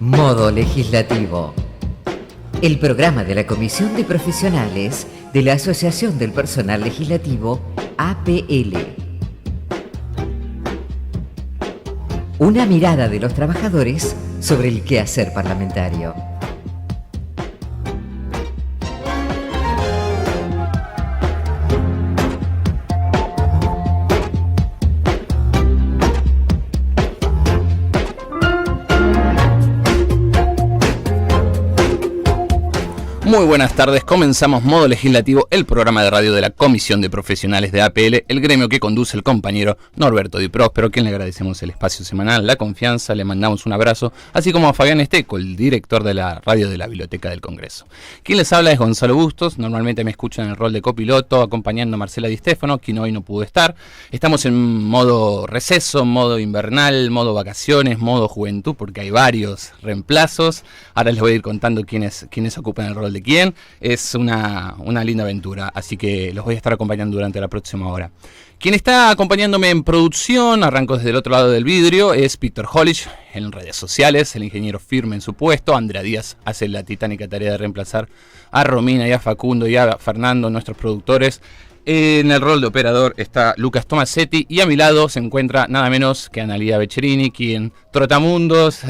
Modo Legislativo. El programa de la Comisión de Profesionales de la Asociación del Personal Legislativo, APL. Una mirada de los trabajadores sobre el quehacer parlamentario. Muy buenas tardes, comenzamos Modo Legislativo, el programa de radio de la Comisión de Profesionales de APL, el gremio que conduce el compañero Norberto Di Próspero, a quien le agradecemos el espacio semanal, la confianza, le mandamos un abrazo, así como a Fabián Esteco, el director de la radio de la Biblioteca del Congreso. Quien les habla es Gonzalo Bustos, normalmente me escucha en el rol de copiloto, acompañando a Marcela Di Stefano, quien hoy no pudo estar. Estamos en modo receso, modo invernal, modo vacaciones, modo juventud, porque hay varios reemplazos. Ahora les voy a ir contando quiénes ocupan el rol de quién. Es una linda aventura, así que los voy a estar acompañando durante la próxima hora. Quien está acompañándome en producción, arranco desde el otro lado del vidrio, es Víctor Holich en redes sociales, el ingeniero firme en su puesto. Andrea Díaz hace la titánica tarea de reemplazar a Romina y a Facundo y a Fernando, nuestros productores. En el rol de operador está Lucas Tomasetti y a mi lado se encuentra nada menos que Analía Beccherini, quien trotamundos...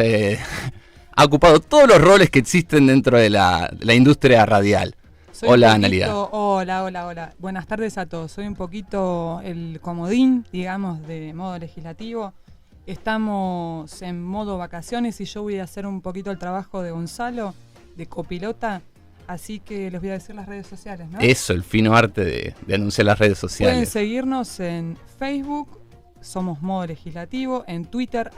ha ocupado todos los roles que existen dentro de la industria radial. Hola, Analia. Hola. Buenas tardes a todos. Soy un poquito el comodín, digamos, de Modo Legislativo. Estamos en modo vacaciones y yo voy a hacer un poquito el trabajo de Gonzalo, de copilota. Así que les voy a decir las redes sociales, ¿no? Eso, el fino arte de anunciar las redes sociales. Pueden seguirnos en Facebook. Somos Modo Legislativo, en Twitter,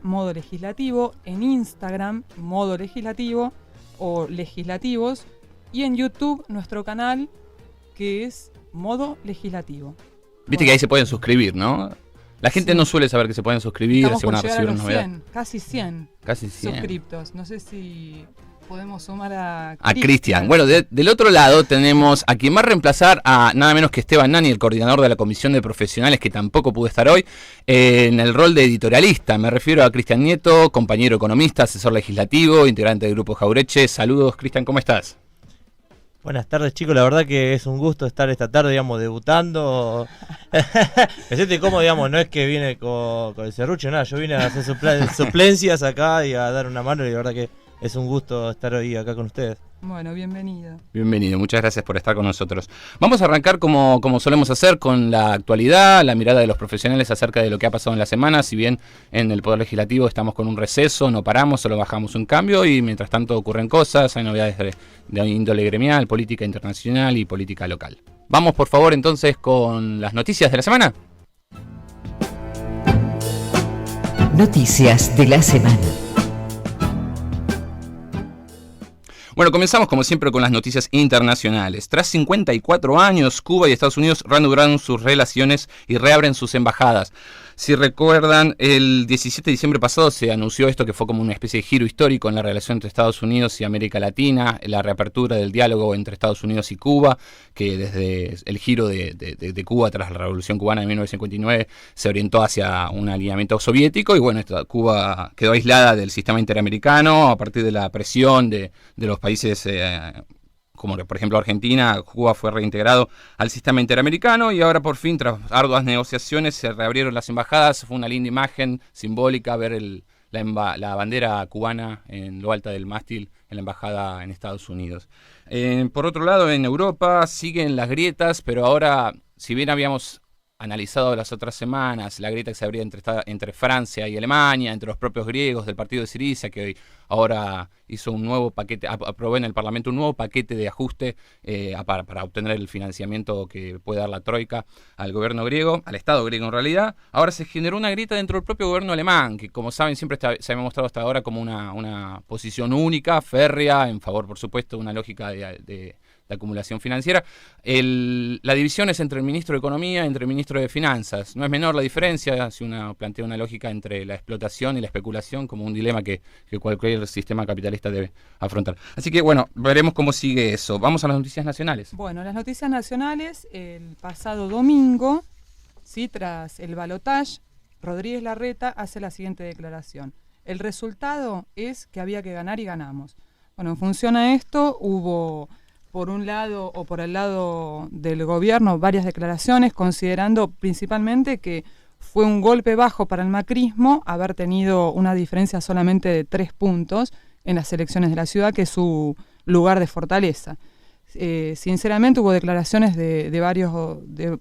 @Modo Legislativo, en Instagram, Modo Legislativo o Legislativos, y en YouTube, nuestro canal, que es Modo Legislativo. Viste que ahí se pueden suscribir, ¿no? La gente no suele saber que se pueden suscribir, Estamos se van a por recibir llegar a una los novedad. 100, casi 100 suscriptos. No sé si podemos sumar a Cristian. Bueno, del otro lado tenemos a quien va a reemplazar a nada menos que Esteban Nani, el coordinador de la Comisión de Profesionales, que tampoco pudo estar hoy, en el rol de editorialista. Me refiero a Cristian Nieto, compañero economista, asesor legislativo, integrante del Grupo Jaureche. Saludos, Cristian, ¿cómo estás? Buenas tardes, chicos. La verdad que es un gusto estar esta tarde, digamos, debutando. Me siento incómodo, digamos, no es que vine con el serrucho, nada. Yo vine a hacer suplencias acá y a dar una mano, y la verdad que es un gusto estar hoy acá con ustedes. Bueno, bienvenido. Bienvenido, muchas gracias por estar con nosotros. Vamos a arrancar como solemos hacer con la actualidad, la mirada de los profesionales acerca de lo que ha pasado en la semana. Si bien en el Poder Legislativo estamos con un receso, no paramos, solo bajamos un cambio y mientras tanto ocurren cosas, hay novedades de índole gremial, política internacional y política local. Vamos por favor entonces con las noticias de la semana. Noticias de la semana. Bueno, comenzamos como siempre con las noticias internacionales. Tras 54 años, Cuba y Estados Unidos reanudaron sus relaciones y reabren sus embajadas. Si recuerdan, el 17 de diciembre pasado se anunció esto, que fue como una especie de giro histórico en la relación entre Estados Unidos y América Latina, la reapertura del diálogo entre Estados Unidos y Cuba, que desde el giro de Cuba tras la Revolución Cubana de 1959 se orientó hacia un alineamiento soviético, y bueno, Cuba quedó aislada del sistema interamericano a partir de la presión de los países como por ejemplo Argentina. Cuba fue reintegrado al sistema interamericano y ahora por fin, tras arduas negociaciones, se reabrieron las embajadas. Fue una linda imagen simbólica ver la bandera cubana en lo alta del mástil en la embajada en Estados Unidos. Por otro lado, en Europa siguen las grietas, pero ahora, si bien habíamos analizado las otras semanas la grieta que se abría entre Francia y Alemania, entre los propios griegos del partido de Syriza, que hoy ahora hizo un nuevo paquete, aprobó en el Parlamento un nuevo paquete de ajuste para obtener el financiamiento que puede dar la Troika al gobierno griego, al Estado griego en realidad. Ahora se generó una grieta dentro del propio gobierno alemán, que como saben siempre se había mostrado hasta ahora como una posición única, férrea, en favor por supuesto de una lógica de acumulación financiera. La división es entre el ministro de Economía y entre el ministro de Finanzas. No es menor la diferencia si uno plantea una lógica entre la explotación y la especulación como un dilema que cualquier sistema capitalista debe afrontar. Así que bueno, veremos cómo sigue eso. Vamos a las noticias nacionales. Bueno, las noticias nacionales, el pasado domingo, ¿sí? Tras el balotaje, Rodríguez Larreta hace la siguiente declaración. El resultado es que había que ganar y ganamos. Bueno, en función a esto hubo, por un lado o por el lado del gobierno, varias declaraciones considerando principalmente que fue un golpe bajo para el macrismo haber tenido una diferencia solamente de 3 puntos en las elecciones de la ciudad, que es su lugar de fortaleza. Sinceramente hubo declaraciones de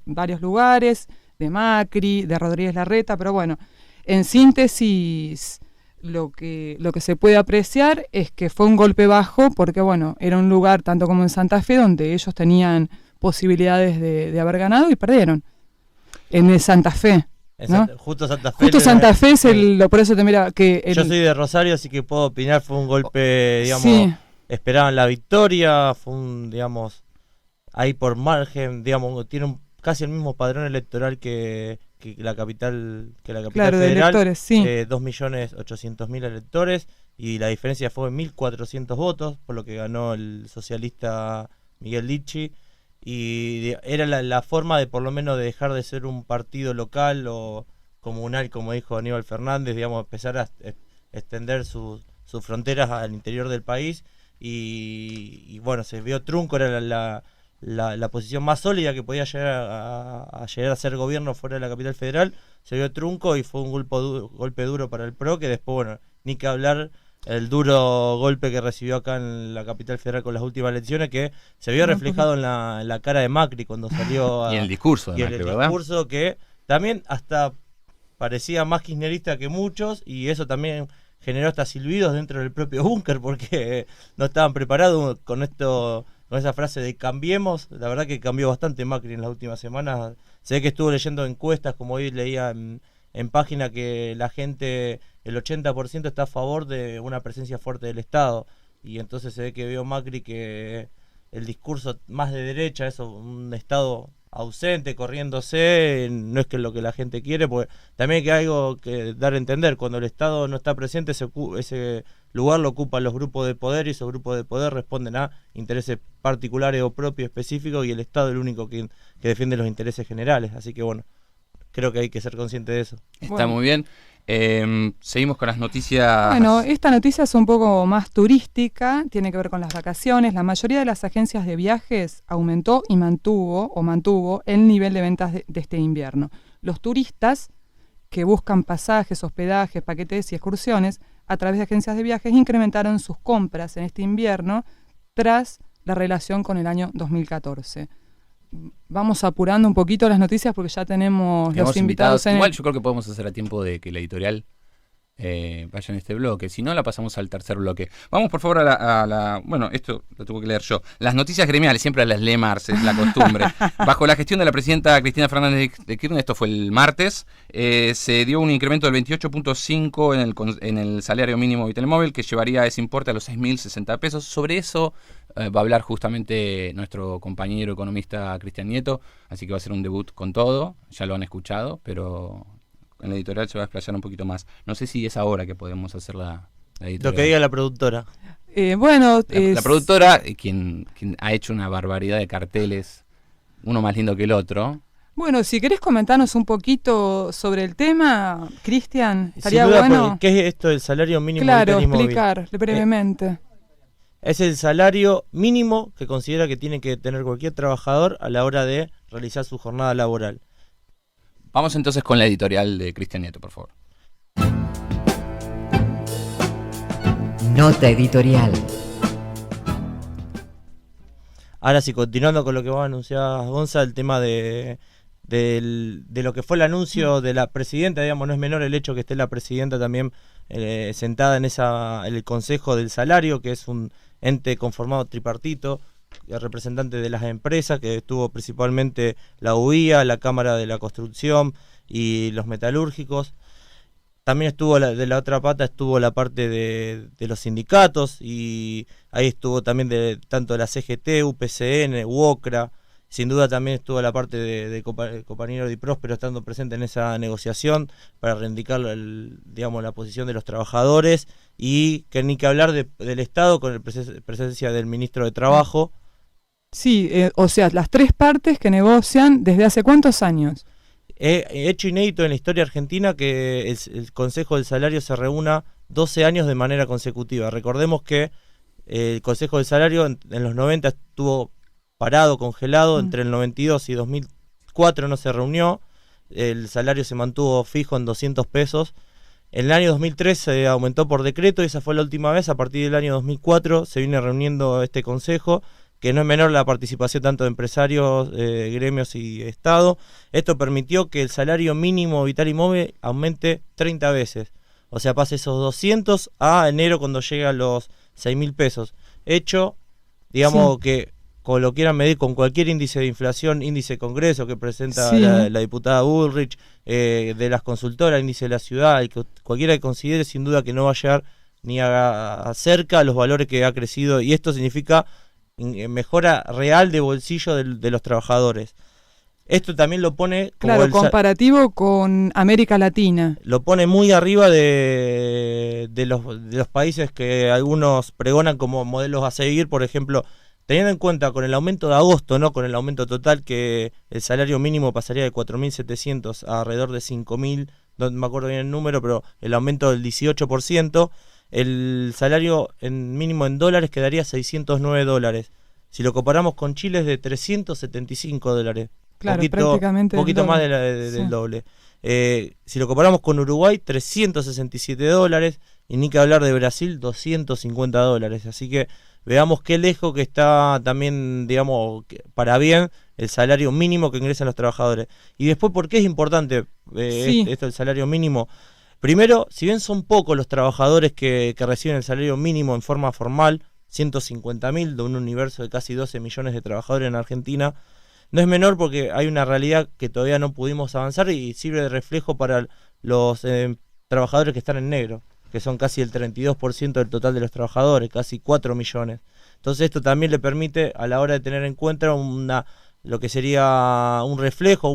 varios lugares, de Macri, de Rodríguez Larreta, pero bueno, en síntesis lo que se puede apreciar es que fue un golpe bajo porque bueno, era un lugar tanto como en Santa Fe donde ellos tenían posibilidades de haber ganado y perdieron. En el Santa Fe. ¿No? Justo Santa Fe. Justo Santa Fe es por eso te mira que... Yo soy de Rosario, así que puedo opinar, fue un golpe, digamos, sí. Esperaban la victoria, fue un, digamos, ahí por margen, digamos, tiene casi el mismo padrón electoral que la capital claro, federal, de electores, sí. 2.800.000 electores, y la diferencia fue 1.400 votos, por lo que ganó el socialista Miguel Lichi. Y era la forma de por lo menos de dejar de ser un partido local o comunal, como dijo Aníbal Fernández, digamos, empezar a extender sus fronteras al interior del país y bueno, se vio trunco, era la posición más sólida que podía llegar a ser gobierno fuera de la capital federal, se vio trunco y fue un golpe duro para el PRO, que después, bueno, ni que hablar el duro golpe que recibió acá en la capital federal con las últimas elecciones, que se vio reflejado en la cara de Macri cuando salió y el discurso de Macri, ¿verdad? Discurso que también hasta parecía más kirchnerista que muchos, y eso también generó hasta silbidos dentro del propio búnker porque no estaban preparados con esa frase de cambiemos. La verdad que cambió bastante Macri en las últimas semanas. Se ve que estuvo leyendo encuestas, como hoy leía en página, que la gente, el 80% está a favor de una presencia fuerte del Estado, y entonces se ve que vio Macri que el discurso más de derecha, eso, un Estado ausente, corriéndose, no es que lo que la gente quiere, porque también hay algo que dar a entender: cuando el Estado no está presente, ese lugar lo ocupan los grupos de poder, y esos grupos de poder responden a intereses particulares o propios específicos, y el Estado es el único que defiende los intereses generales. Así que bueno, creo que hay que ser consciente de eso. Está muy bien. Seguimos con las noticias. Bueno, esta noticia es un poco más turística, tiene que ver con las vacaciones. La mayoría de las agencias de viajes aumentó y mantuvo el nivel de ventas de este invierno. Los turistas que buscan pasajes, hospedajes, paquetes y excursiones a través de agencias de viajes incrementaron sus compras en este invierno tras la relación con el año 2014. Vamos apurando un poquito las noticias porque ya tenemos los invitados Igual yo creo que podemos hacer a tiempo de que la editorial vaya en este bloque. Si no, la pasamos al tercer bloque. Vamos por favor a la... Bueno, esto lo tuve que leer yo. Las noticias gremiales, siempre las lee Marce, es la costumbre. Bajo la gestión de la presidenta Cristina Fernández de Kirchner, esto fue el martes, se dio un incremento del 28.5 en el salario mínimo de Telemóvil, que llevaría ese importe a los 6.060 pesos. Sobre eso va a hablar justamente nuestro compañero economista Cristian Nieto, así que va a ser un debut con todo, ya lo han escuchado, pero en la editorial se va a explayar un poquito más. No sé si es ahora que podemos hacer la editorial. Lo que diga la productora. La productora, quien ha hecho una barbaridad de carteles, uno más lindo que el otro. Bueno, si querés comentarnos un poquito sobre el tema, Cristian, estaría sin duda, bueno. ¿Qué es esto del salario mínimo? Claro, explicar brevemente. Es el salario mínimo que considera que tiene que tener cualquier trabajador a la hora de realizar su jornada laboral. Vamos entonces con la editorial de Cristian Nieto, por favor. Nota editorial. Ahora sí, continuando con lo que vos anunciabas, Gonza, el tema de lo que fue el anuncio de la presidenta, digamos, no es menor el hecho que esté la presidenta también sentada en el Consejo del Salario, que es un ente conformado tripartito, representante de las empresas, que estuvo principalmente la UIA, la Cámara de la Construcción y los metalúrgicos. También estuvo de la otra pata, estuvo la parte de los sindicatos, y ahí estuvo también tanto de la CGT, UPCN, UOCRA. Sin duda también estuvo la parte de compañero Di Próspero estando presente en esa negociación para reivindicar digamos, la posición de los trabajadores, y que ni que hablar del Estado con la presencia del ministro de Trabajo. Sí, o sea, las tres partes que negocian desde hace ¿cuántos años? Hecho inédito en la historia argentina que el Consejo del Salario se reúna 12 años de manera consecutiva. Recordemos que el Consejo del Salario en los 90 estuvo parado, congelado, entre el 92 y 2004 no se reunió, el salario se mantuvo fijo en 200 pesos. En el año 2003 se aumentó por decreto y esa fue la última vez. A partir del año 2004 se viene reuniendo este consejo, que no es menor la participación tanto de empresarios, gremios y Estado. Esto permitió que el salario mínimo vital y móvil aumente 30 veces. O sea, pase esos 200 a enero cuando llega a los 6.000 pesos. Hecho, digamos que como lo quieran medir con cualquier índice de inflación, índice de Congreso que presenta la diputada Bullrich, de las consultoras, índice de la ciudad, el que cualquiera que considere, sin duda que no va a llegar ni a cerca a los valores que ha crecido, y esto significa mejora real de bolsillo de los trabajadores. Esto también lo pone como comparativo con América Latina. Lo pone muy arriba de los países que algunos pregonan como modelos a seguir. Por ejemplo, teniendo en cuenta con el aumento de agosto, no con el aumento total, que el salario mínimo pasaría de 4.700 a alrededor de 5.000, no me acuerdo bien el número, pero el aumento del 18%, el salario mínimo en dólares quedaría $609. Si lo comparamos con Chile es de $375. Claro, prácticamente poquito más del doble. Si lo comparamos con Uruguay, $367, y ni que hablar de Brasil, $250. Así que veamos qué lejos que está también, digamos, para bien el salario mínimo que ingresan los trabajadores. Y después, ¿por qué es importante esto del salario mínimo? Primero, si bien son pocos los trabajadores que reciben el salario mínimo en forma formal, 150.000 de un universo de casi 12 millones de trabajadores en Argentina, no es menor porque hay una realidad que todavía no pudimos avanzar y sirve de reflejo para los trabajadores que están en negro, que son casi el 32% del total de los trabajadores, casi 4 millones. Entonces esto también le permite, a la hora de tener en cuenta lo que sería un reflejo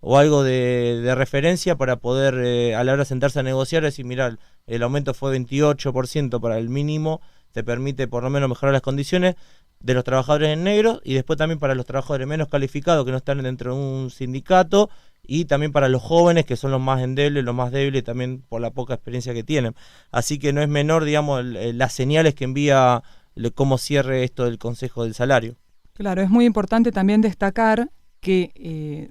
o algo de referencia para poder, a la hora de sentarse a negociar, decir, mirá, el aumento fue 28% para el mínimo, te permite por lo menos mejorar las condiciones de los trabajadores en negro, y después también para los trabajadores menos calificados que no están dentro de un sindicato, y también para los jóvenes que son los más endebles, los más débiles también por la poca experiencia que tienen. Así que no es menor, digamos, las señales que envía cómo cierre esto del Consejo del Salario. Claro, es muy importante también destacar que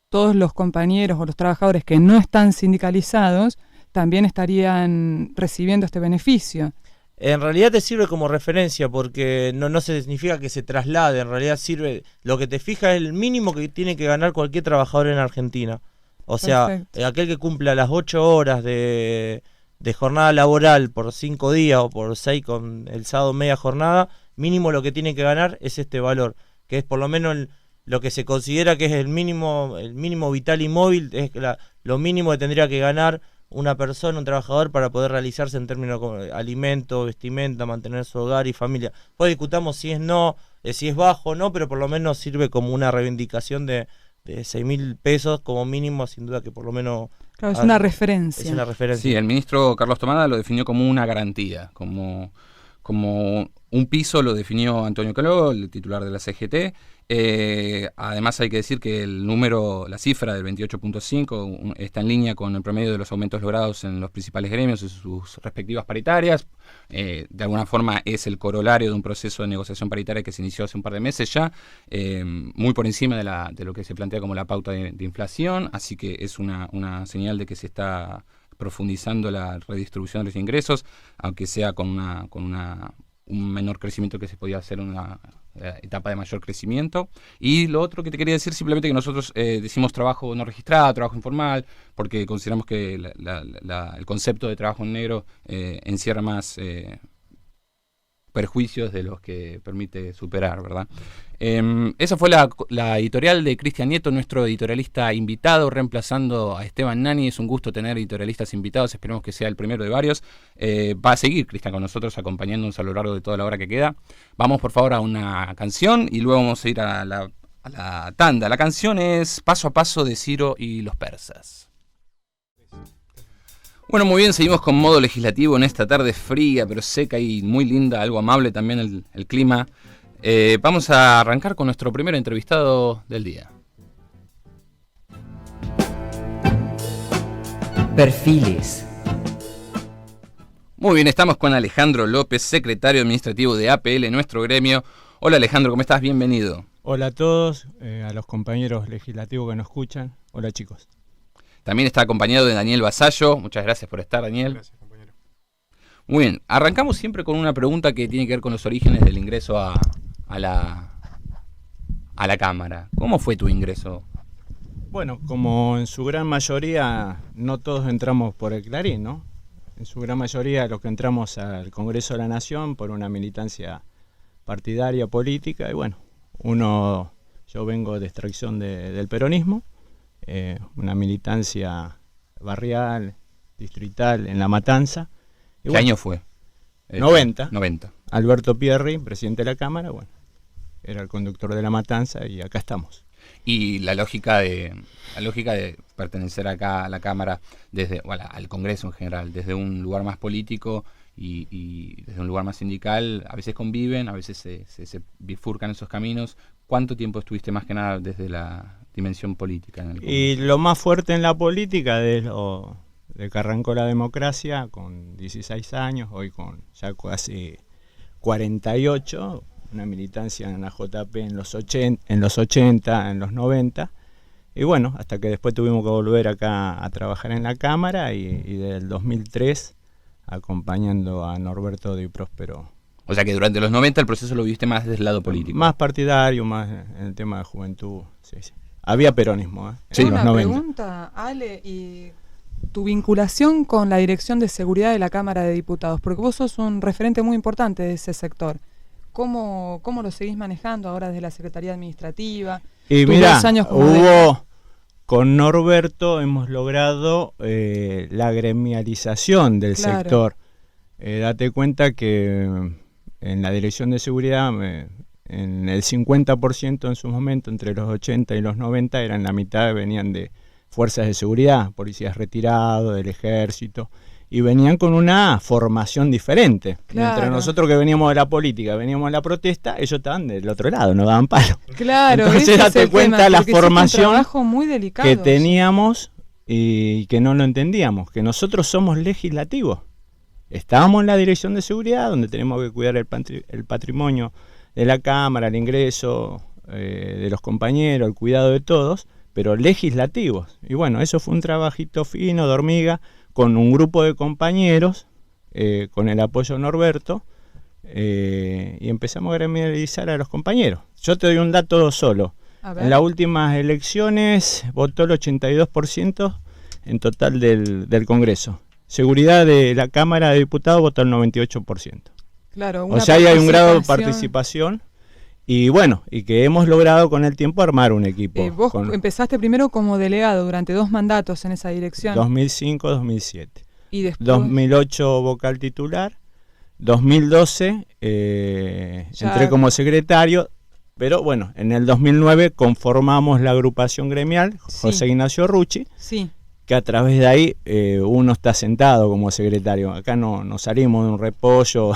todos los compañeros o los trabajadores que no están sindicalizados también estarían recibiendo este beneficio. En realidad te sirve como referencia porque no significa que se traslade, en realidad sirve, lo que te fija es el mínimo que tiene que ganar cualquier trabajador en Argentina. O sea, aquel que cumpla las 8 horas de jornada laboral por 5 días o por 6 con el sábado media jornada, mínimo lo que tiene que ganar es este valor, que es por lo menos lo que se considera que es el mínimo vital y móvil, es lo mínimo que tendría que ganar una persona, un trabajador, para poder realizarse en términos como alimento, vestimenta, mantener su hogar y familia. Pues discutamos si es bajo o no, pero por lo menos sirve como una reivindicación de 6.000 pesos como mínimo, sin duda que por lo menos... Claro, es una referencia. Es una referencia. Sí, el ministro Carlos Tomada lo definió como una garantía, como un piso lo definió Antonio Caló, el titular de la CGT. Además hay que decir que la cifra del 28.5 está en línea con el promedio de los aumentos logrados en los principales gremios y sus respectivas paritarias. De alguna forma es el corolario de un proceso de negociación paritaria que se inició hace un par de meses ya, muy por encima de lo que se plantea como la pauta de inflación, así que es una señal de que se está profundizando la redistribución de los ingresos, aunque sea con un menor crecimiento que se podía hacer en una etapa de mayor crecimiento. Y lo otro que te quería decir, simplemente que nosotros decimos trabajo no registrado, trabajo informal, porque consideramos que el concepto de trabajo en negro encierra más perjuicios de los que permite superar, ¿verdad? Esa fue la editorial de Cristian Nieto, nuestro editorialista invitado, reemplazando a Esteban Nani. Es un gusto tener editorialistas invitados, esperemos que sea el primero de varios. Va a seguir Cristian con nosotros, acompañándonos a lo largo de toda la hora que queda. Vamos por favor a una canción y luego vamos a ir a la tanda. La canción es Paso a Paso de Ciro y los Persas. Bueno, muy bien, seguimos con modo legislativo en esta tarde fría, pero seca y muy linda, algo amable también el clima. Vamos a arrancar con nuestro primer entrevistado del día. Perfiles. Muy bien, estamos con Alejandro López, secretario administrativo de APL, nuestro gremio. Hola Alejandro, ¿cómo estás? Bienvenido. Hola a todos, a los compañeros legislativos que nos escuchan. Hola chicos. También está acompañado de Daniel Vasallo. Muchas gracias por estar, Daniel. Gracias, compañero. Muy bien, arrancamos siempre con una pregunta que tiene que ver con los orígenes del ingreso a la Cámara. ¿Cómo fue tu ingreso? Bueno, como en su gran mayoría no todos entramos por el Clarín, ¿no? En su gran mayoría los que entramos al Congreso de la Nación por una militancia partidaria, política, y bueno, yo vengo de extracción del peronismo, una militancia barrial, distrital, en La Matanza. Y ¿Qué bueno, año fue? 90. 90. Alberto Pierri, presidente de la Cámara, bueno, era el conductor de La Matanza y acá estamos. Y la lógica de pertenecer acá a la Cámara, al Congreso en general, desde un lugar más político y desde un lugar más sindical, a veces conviven, a veces se bifurcan esos caminos. ¿Cuánto tiempo estuviste más que nada desde la dimensión política en el Congreso? Y lo más fuerte en la política, de que arrancó la democracia, con 16 años, hoy con ya casi 48, una militancia en la JP en los 80, en los 90, y bueno, hasta que después tuvimos que volver acá a trabajar en la Cámara y del 2003 acompañando a Norberto Di Próspero. O sea que durante los 90 el proceso lo viviste más desde el lado político. Más partidario, más en el tema de juventud, sí. Había peronismo, en Sí. los Una 90. pregunta, Ale, y tu vinculación con la Dirección de Seguridad de la Cámara de Diputados, porque vos sos un referente muy importante de ese sector. ¿Cómo lo seguís manejando ahora desde la Secretaría Administrativa? Y Tus mira, 2 años como con Norberto hemos logrado la gremialización del Claro. sector. Date cuenta que en la Dirección de Seguridad, en el 50% en su momento, entre los 80 y los 90, eran la mitad, venían de fuerzas de seguridad, policías retirados, del ejército, y venían con una formación diferente. Claro. Mientras nosotros que veníamos de la política, veníamos de la protesta, ellos estaban del otro lado, nos daban palo. Claro, Entonces ese es date el cuenta tema, la porque hiciste formación un trabajo muy delicado. que teníamos y que no lo entendíamos, que nosotros somos legislativos. Estábamos en la Dirección de Seguridad, donde tenemos que cuidar el patrimonio de la Cámara, el ingreso de los compañeros, el cuidado de todos, pero legislativos. Y bueno, eso fue un trabajito fino, de hormiga, con un grupo de compañeros, con el apoyo de Norberto, y empezamos a gremializar a los compañeros. Yo te doy un dato solo. A ver. En las últimas elecciones votó el 82% en total del Congreso. Seguridad de la Cámara de Diputados votó el 98%. Claro, O sea, ahí hay un grado de participación y bueno, y que hemos logrado con el tiempo armar un equipo. Vos empezaste primero como delegado durante 2 mandatos en esa dirección. 2005-2007. Y después 2008 vocal titular. 2012 entré como secretario. Pero bueno, en el 2009 conformamos la agrupación gremial, Sí. José Ignacio Rucci, Sí, que a través de ahí uno está sentado como secretario. Acá no salimos de un repollo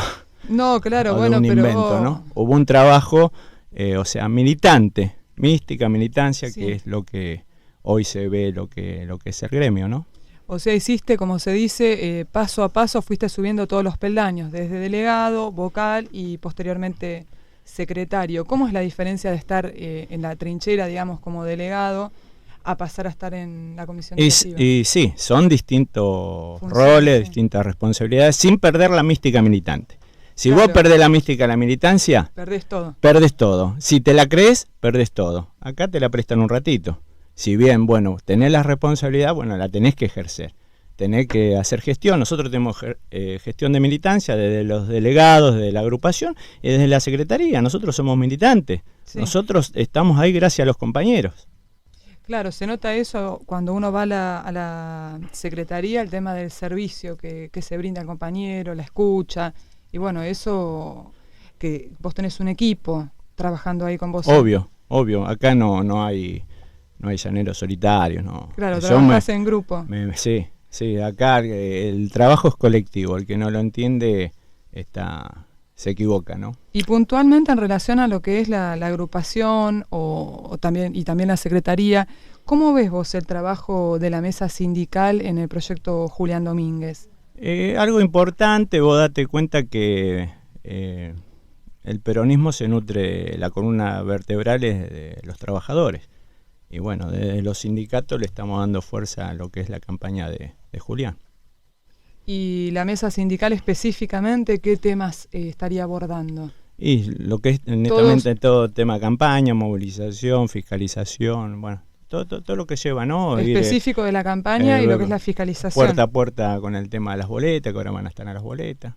no, claro, o bueno, de un pero invento, ¿no? Hubo un trabajo, militante, mística, militancia, Sí. que es lo que hoy se ve, lo que es el gremio, ¿no? o sea, hiciste, como se dice, paso a paso fuiste subiendo todos los peldaños, desde delegado, vocal y posteriormente secretario. ¿Cómo es la diferencia de estar en la trinchera, digamos, como delegado, a pasar a estar en la comisión directiva? Y sí, son distintos Funciones, roles, sí. distintas responsabilidades, sin perder la mística militante. Si Claro. vos perdés la mística de la militancia, Perdés todo. perdés todo. Si te la crees, perdés todo. Acá te la prestan un ratito. Si bien, bueno, tenés la responsabilidad, bueno, la tenés que ejercer. Tenés que hacer gestión. Nosotros tenemos gestión de militancia desde los delegados, desde la agrupación y desde la secretaría. Nosotros somos militantes. Sí. Nosotros estamos ahí gracias a los compañeros. Claro, se nota eso cuando uno va a la secretaría, el tema del servicio que se brinda al compañero, la escucha, y bueno, eso que vos tenés un equipo trabajando ahí con vos. Obvio. Acá no hay llaneros solitarios, no. Claro, Yo trabajás en grupo. Sí, acá el trabajo es colectivo, el que no lo entiende se equivoca, ¿no? Y puntualmente en relación a lo que es la agrupación o también la secretaría, ¿cómo ves vos el trabajo de la mesa sindical en el proyecto Julián Domínguez? Algo importante, vos date cuenta que el peronismo se nutre, la columna vertebral es de los trabajadores. Y bueno, desde los sindicatos le estamos dando fuerza a lo que es la campaña de Julián. ¿Y la mesa sindical específicamente qué temas estaría abordando? Y lo que es netamente todo tema campaña, movilización, fiscalización, bueno, todo lo que lleva, ¿no? Específico de la campaña y lo que es la fiscalización. Puerta a puerta con el tema de las boletas, que ahora van a estar a las boletas.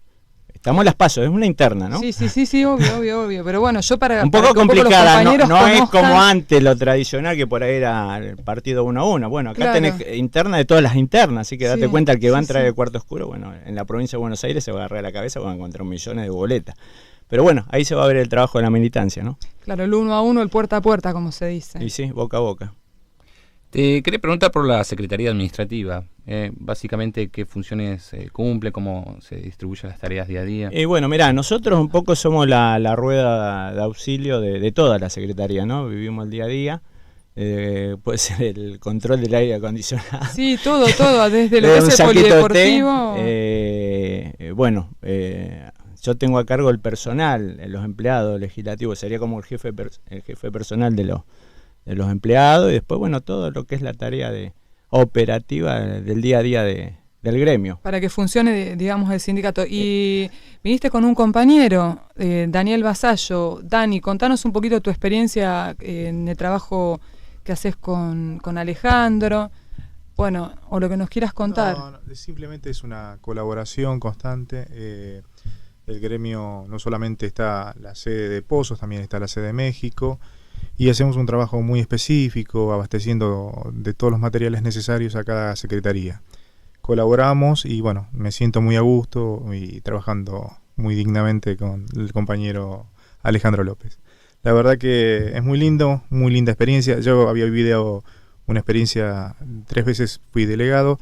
Estamos en las pasos, es una interna, ¿no? Sí, obvio. Pero bueno, yo para un poco complicada, no es como antes lo tradicional, que por ahí era el partido 1 a 1. Bueno, acá tenés interna de todas las internas, así que date cuenta, el que va a entrar el cuarto oscuro, bueno, en la provincia de Buenos Aires se va a agarrar la cabeza, van a encontrar millones de boletas. Pero bueno, ahí se va a ver el trabajo de la militancia, ¿no? Claro, el 1 a 1, el puerta a puerta, como se dice. Y sí, boca a boca. Te quería preguntar por la Secretaría Administrativa. Básicamente, ¿qué funciones cumple? ¿Cómo se distribuyen las tareas día a día? Y bueno, mirá, nosotros un poco somos la rueda de auxilio de toda la Secretaría, ¿no? Vivimos el día a día. Puede ser el control del aire acondicionado. Sí, todo, desde lo que es el polideportivo. Yo tengo a cargo el personal, los empleados legislativos, sería como el jefe personal de los empleados, y después, bueno, todo lo que es la tarea operativa del día a día del gremio. Para que funcione, digamos, el sindicato. Y viniste con un compañero, Daniel Vasallo. Dani, contanos un poquito tu experiencia en el trabajo que haces con Alejandro, bueno, o lo que nos quieras contar. No, simplemente es una colaboración constante. El gremio no solamente está la sede de Pozos, también está la sede de México, y hacemos un trabajo muy específico, abasteciendo de todos los materiales necesarios a cada secretaría. Colaboramos y bueno, me siento muy a gusto y trabajando muy dignamente con el compañero Alejandro López. La verdad que es muy lindo, muy linda experiencia. Yo había vivido una experiencia, 3 veces fui delegado,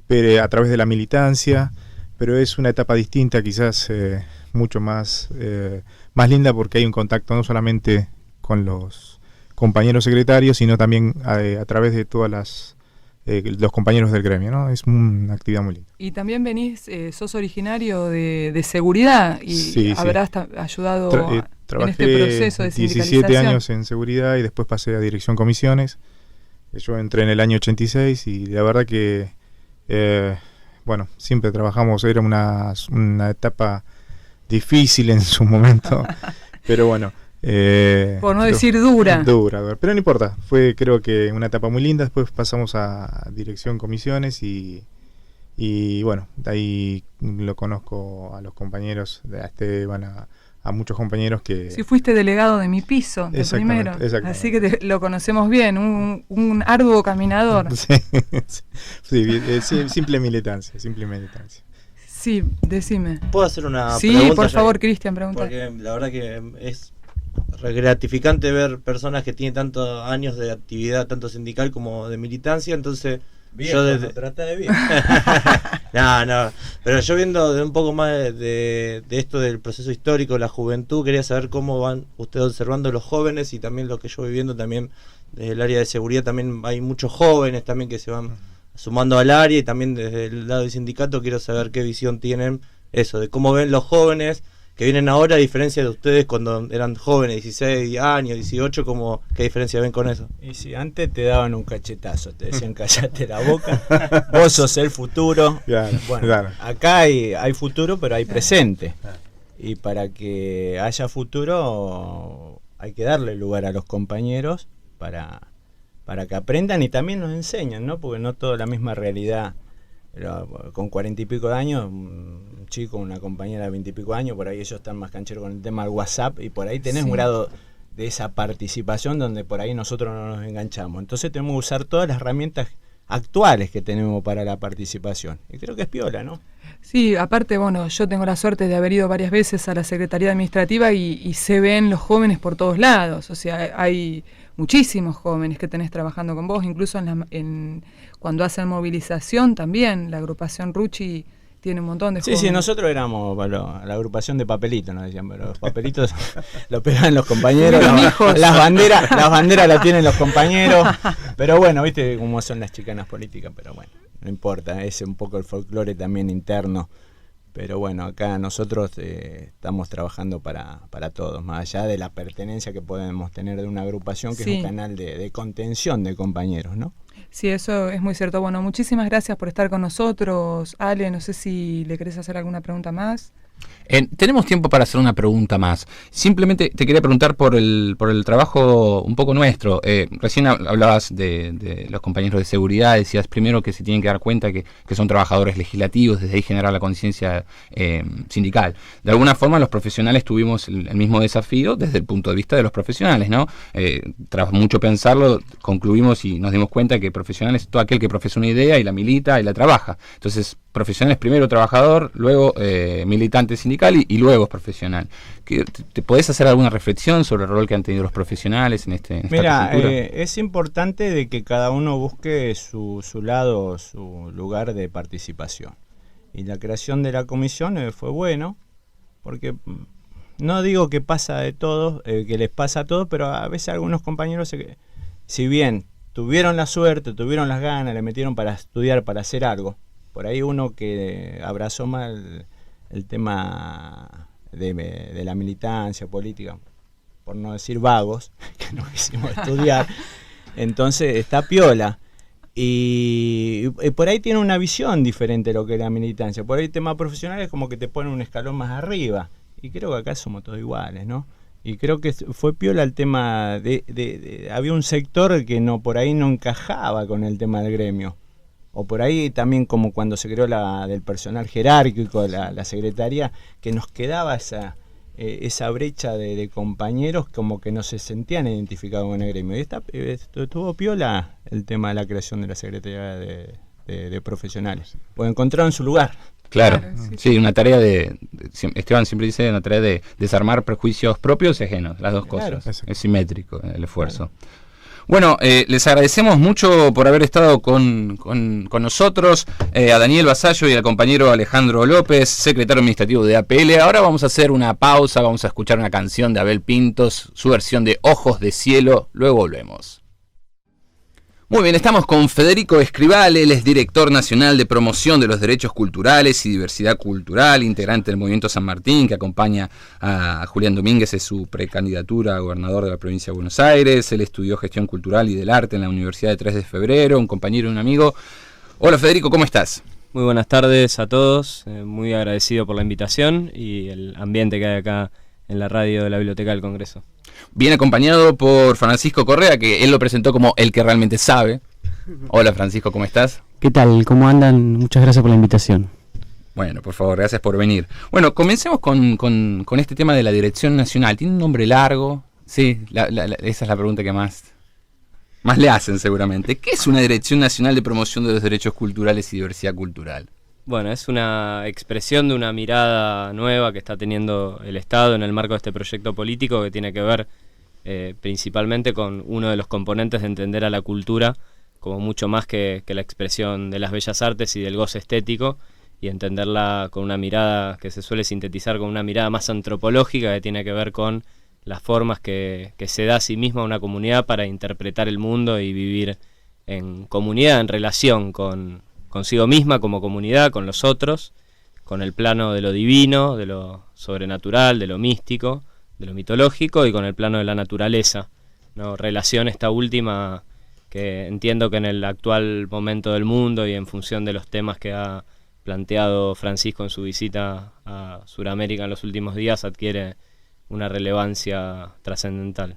pero a través de la militancia, pero es una etapa distinta, quizás mucho más linda, porque hay un contacto no solamente con los compañeros secretarios, sino también a través de todas los compañeros del gremio, ¿no? Es una actividad muy linda. Y también venís, sos originario de seguridad y habrás ayudado en este proceso de sindicalización. 17 años en seguridad y después pasé a dirección comisiones. Yo entré en el año 86 y la verdad que bueno, siempre trabajamos, era una etapa difícil en su momento, pero bueno. Por no decir dura. Dura, pero no importa, fue creo que una etapa muy linda. Después pasamos a dirección comisiones y bueno, de ahí lo conozco a los compañeros, a Esteban, a muchos compañeros que... Si fuiste delegado de mi piso, de primero, así que lo conocemos bien, un arduo caminador. Sí, simple militancia. Sí, decime. ¿Puedo hacer una pregunta? Sí, por favor, Cristian, pregunta. Porque la verdad que es gratificante ver personas que tienen tantos años de actividad, tanto sindical como de militancia, entonces... Bien, yo desde... trata de bien. No, pero yo viendo de un poco más de esto del proceso histórico, la juventud, quería saber cómo van ustedes observando los jóvenes y también lo que yo voy viendo también desde el área de seguridad. También hay muchos jóvenes también que se van sumando al área, y también desde el lado del sindicato quiero saber qué visión tienen eso, de cómo ven los jóvenes que vienen ahora, a diferencia de ustedes cuando eran jóvenes, 16 años, 18, ¿qué diferencia ven con eso? Y si antes te daban un cachetazo, te decían callate la boca, vos sos el futuro. Claro, bueno, claro. Acá hay futuro, pero hay presente. Y para que haya futuro hay que darle lugar a los compañeros para que aprendan y también nos enseñan, ¿no? Porque no toda la misma realidad. Pero con 40 y pico de años, un chico, una compañera de 20 y pico de años, por ahí ellos están más cancheros con el tema del WhatsApp, y por ahí tenés un grado de esa participación donde por ahí nosotros no nos enganchamos. Entonces tenemos que usar todas las herramientas actuales que tenemos para la participación. Y creo que es piola, ¿no? Sí, aparte, bueno, yo tengo la suerte de haber ido varias veces a la Secretaría Administrativa y se ven los jóvenes por todos lados. O sea, hay muchísimos jóvenes que tenés trabajando con vos, incluso cuando hacen movilización también, la agrupación Rucci tiene un montón de jóvenes. Sí, nosotros éramos la agrupación de papelitos, nos decían, pero los papelitos los pegaban los compañeros, las banderas las tienen los compañeros, pero bueno, viste cómo son las chicanas políticas, pero bueno. no importa, es un poco el folclore también interno. Pero bueno, acá nosotros estamos trabajando para todos, más allá de la pertenencia que podemos tener de una agrupación que es un canal de contención de compañeros, ¿no? Sí, eso es muy cierto. Bueno, muchísimas gracias por estar con nosotros. Ale, no sé si le querés hacer alguna pregunta más. Tenemos tiempo para hacer una pregunta más. Simplemente te quería preguntar por el trabajo un poco nuestro. Recién hablabas de los compañeros de seguridad, decías primero que se tienen que dar cuenta que son trabajadores legislativos, desde ahí generar la conciencia sindical. De alguna forma los profesionales tuvimos el mismo desafío desde el punto de vista de los profesionales, ¿no? Tras mucho pensarlo, concluimos y nos dimos cuenta que profesional es todo aquel que profesa una idea y la milita y la trabaja. Entonces, profesional es primero trabajador, luego militante sindical y luego es profesional. ¿Te podés hacer alguna reflexión sobre el rol que han tenido los profesionales en esta Mira, cultura? es importante de que cada uno busque su lado, su lugar de participación. Y la creación de la comisión fue bueno, porque no digo que pasa de todos, que les pasa a todos, pero a veces algunos compañeros, si bien tuvieron la suerte, tuvieron las ganas, le metieron para estudiar, para hacer algo, por ahí uno que abrazó mal el tema de la militancia política, por no decir vagos, que no quisimos estudiar, entonces está piola. Y por ahí tiene una visión diferente de lo que es la militancia. Por ahí temas profesionales como que te ponen un escalón más arriba. Y creo que acá somos todos iguales, ¿no? Y creo que fue piola el tema había un sector que por ahí no encajaba con el tema del gremio. O por ahí también como cuando se creó la del personal jerárquico, la secretaría, que nos quedaba esa brecha de compañeros como que no se sentían identificados con el gremio. Y estuvo piola el tema de la creación de la Secretaría de Profesionales. Pues encontraron su lugar. Claro, sí, una tarea Esteban siempre dice, una tarea de desarmar prejuicios propios y ajenos, las dos cosas. Claro. Es simétrico el esfuerzo. Claro. Bueno, les agradecemos mucho por haber estado con nosotros, a Daniel Vasallo y al compañero Alejandro López, secretario administrativo de APL. Ahora vamos a hacer una pausa, vamos a escuchar una canción de Abel Pintos, su versión de Ojos de Cielo, luego volvemos. Muy bien, estamos con Federico Escrivale, él es director nacional de promoción de los derechos culturales y diversidad cultural, integrante del Movimiento San Martín, que acompaña a Julián Domínguez en su precandidatura a gobernador de la provincia de Buenos Aires. Él estudió gestión cultural y del arte en la Universidad de 3 de Febrero, un compañero y un amigo. Hola Federico, ¿cómo estás? Muy buenas tardes a todos, muy agradecido por la invitación y el ambiente que hay acá en la radio de la Biblioteca del Congreso. Bien acompañado por Francisco Correa, que él lo presentó como el que realmente sabe. Hola Francisco, ¿cómo estás? ¿Qué tal? ¿Cómo andan? Muchas gracias por la invitación. Bueno, por favor, gracias por venir. Bueno, comencemos con este tema de la Dirección Nacional. ¿Tiene un nombre largo? Sí, esa es la pregunta que más le hacen seguramente. ¿Qué es una Dirección Nacional de Promoción de los Derechos Culturales y Diversidad Cultural? Bueno, es una expresión de una mirada nueva que está teniendo el Estado en el marco de este proyecto político que tiene que ver principalmente con uno de los componentes de entender a la cultura como mucho más que la expresión de las bellas artes y del goce estético, y entenderla con una mirada que se suele sintetizar con una mirada más antropológica que tiene que ver con las formas que se da a sí misma una comunidad para interpretar el mundo y vivir en comunidad, en relación consigo misma como comunidad, con los otros, con el plano de lo divino, de lo sobrenatural, de lo místico, de lo mitológico y con el plano de la naturaleza, ¿no? Relación esta última que entiendo que en el actual momento del mundo y en función de los temas que ha planteado Francisco en su visita a Sudamérica en los últimos días adquiere una relevancia trascendental.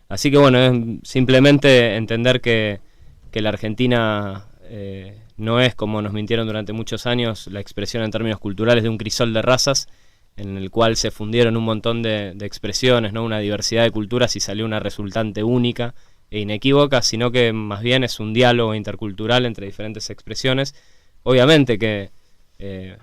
Así que bueno, es simplemente entender que la Argentina no es, como nos mintieron durante muchos años, la expresión en términos culturales de un crisol de razas en el cual se fundieron un montón de expresiones, ¿no? Una diversidad de culturas y salió una resultante única e inequívoca, sino que más bien es un diálogo intercultural entre diferentes expresiones, obviamente que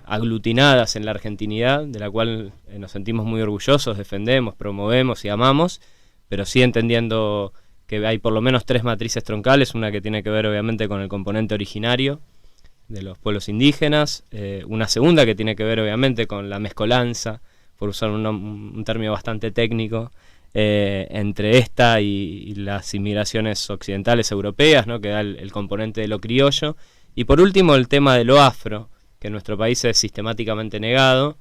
aglutinadas en la argentinidad, de la cual nos sentimos muy orgullosos, defendemos, promovemos y amamos, pero sí entendiendo que hay por lo menos 3 matrices troncales, una que tiene que ver obviamente con el componente originario de los pueblos indígenas, una segunda que tiene que ver obviamente con la mezcolanza, por usar un término bastante técnico, entre esta y las inmigraciones occidentales europeas, ¿no? Que da el componente de lo criollo, Y por último, el tema de lo afro, que en nuestro país es sistemáticamente negado,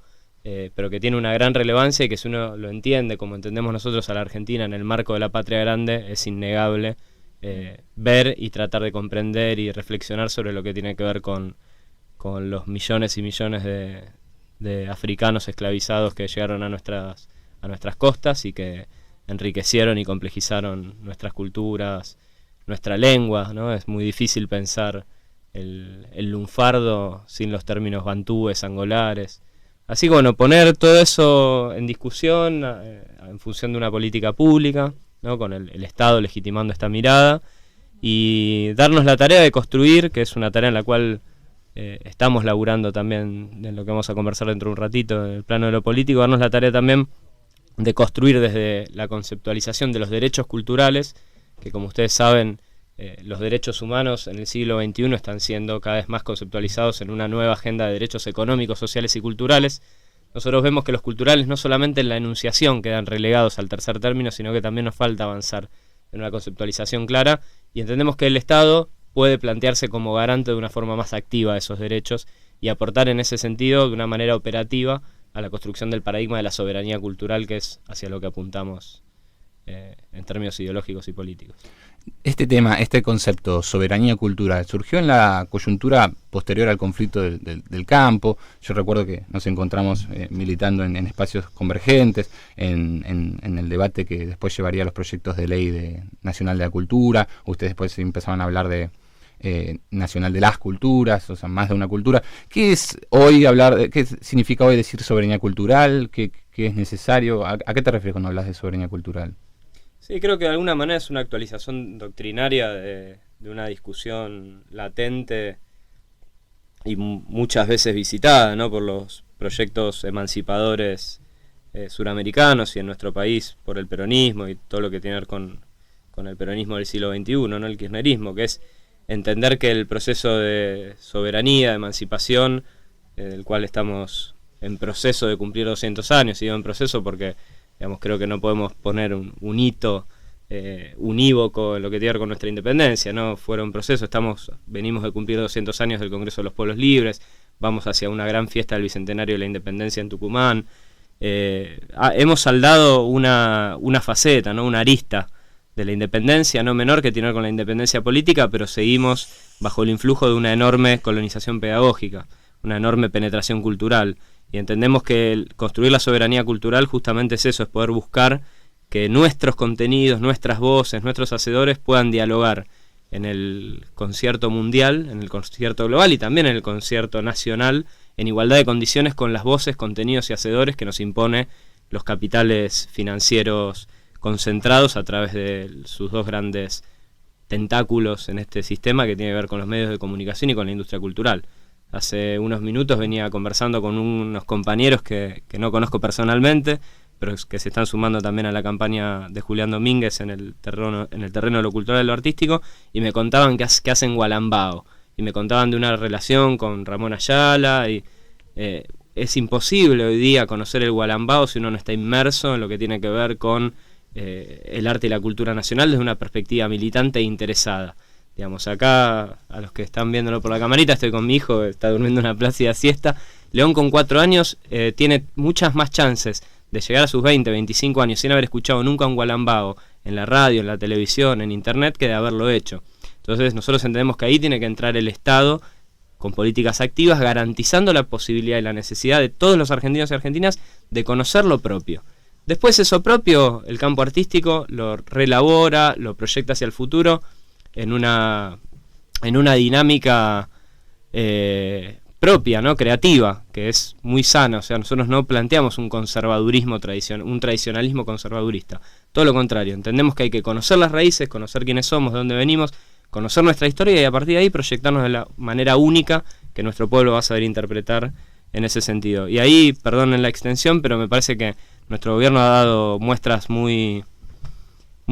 pero que tiene una gran relevancia y que si uno lo entiende, como entendemos nosotros a la Argentina en el marco de la patria grande, es innegable ver y tratar de comprender y reflexionar sobre lo que tiene que ver con los millones y millones de africanos esclavizados que llegaron a nuestras costas y que enriquecieron y complejizaron nuestras culturas, nuestra lengua, ¿no? Es muy difícil pensar el lunfardo sin los términos bantúes, angolares. Así que bueno, poner todo eso en discusión en función de una política pública, ¿no? Con el Estado legitimando esta mirada y darnos la tarea de construir, que es una tarea en la cual estamos laburando también, en lo que vamos a conversar dentro de un ratito, en el plano de lo político, darnos la tarea también de construir desde la conceptualización de los derechos culturales, que como ustedes saben, los derechos humanos en el siglo XXI están siendo cada vez más conceptualizados en una nueva agenda de derechos económicos, sociales y culturales. Nosotros vemos que los culturales no solamente en la enunciación quedan relegados al tercer término, sino que también nos falta avanzar en una conceptualización clara y entendemos que el Estado puede plantearse como garante de una forma más activa de esos derechos y aportar en ese sentido de una manera operativa a la construcción del paradigma de la soberanía cultural, que es hacia lo que apuntamos en términos ideológicos y políticos. Este tema, este concepto, soberanía cultural, surgió en la coyuntura posterior al conflicto del campo. Yo recuerdo que nos encontramos militando en espacios convergentes, en el debate que después llevaría a los proyectos de ley nacional de la cultura. Ustedes después empezaban a hablar de nacional de las culturas, o sea, más de una cultura. ¿Qué es hoy qué significa hoy decir soberanía cultural? ¿Qué es necesario? ¿A qué te refieres cuando hablas de soberanía cultural? Sí, creo que de alguna manera es una actualización doctrinaria de una discusión latente y muchas veces visitada, ¿no? Por los proyectos emancipadores suramericanos y en nuestro país por el peronismo y todo lo que tiene que ver con el peronismo del siglo XXI, ¿no? El kirchnerismo, que es entender que el proceso de soberanía, de emancipación, del cual estamos en proceso de cumplir 200 años, y digo en proceso porque creo que no podemos poner un hito unívoco en lo que tiene que ver con nuestra independencia, ¿no? Fueron procesos, venimos de cumplir 200 años del Congreso de los Pueblos Libres, vamos hacia una gran fiesta del Bicentenario de la Independencia en Tucumán. Hemos saldado una faceta, ¿no? Una arista de la independencia, no menor, que tiene que ver con la independencia política, pero seguimos bajo el influjo de una enorme colonización pedagógica, una enorme penetración cultural. Y entendemos que construir la soberanía cultural justamente es eso, es poder buscar que nuestros contenidos, nuestras voces, nuestros hacedores puedan dialogar en el concierto mundial, en el concierto global y también en el concierto nacional, en igualdad de condiciones con las voces, contenidos y hacedores que nos impone los capitales financieros concentrados a través de sus dos grandes tentáculos en este sistema que tiene que ver con los medios de comunicación y con la industria cultural. Hace unos minutos venía conversando con unos compañeros que no conozco personalmente, pero que se están sumando también a la campaña de Julián Domínguez en el terreno de lo cultural y lo artístico, y me contaban que hacen Gualambao, y me contaban de una relación con Ramón Ayala, y es imposible hoy día conocer el Gualambao si uno no está inmerso en lo que tiene que ver con el arte y la cultura nacional desde una perspectiva militante e interesada. Digamos, acá, a los que están viéndolo por la camarita, estoy con mi hijo, está durmiendo una plácida siesta. León con 4 años tiene muchas más chances de llegar a sus 20, 25 años sin haber escuchado nunca un Gualambao en la radio, en la televisión, en internet, que de haberlo hecho. Entonces nosotros entendemos que ahí tiene que entrar el Estado con políticas activas, garantizando la posibilidad y la necesidad de todos los argentinos y argentinas de conocer lo propio. Después eso propio, el campo artístico lo reelabora, lo proyecta hacia el futuro, en una dinámica propia, ¿no? Creativa, que es muy sana. O sea, nosotros no planteamos un conservadurismo un tradicionalismo conservadurista. Todo lo contrario, entendemos que hay que conocer las raíces, conocer quiénes somos, de dónde venimos, conocer nuestra historia y a partir de ahí proyectarnos de la manera única que nuestro pueblo va a saber interpretar en ese sentido. Y ahí, perdonen la extensión, pero me parece que nuestro gobierno ha dado muestras muy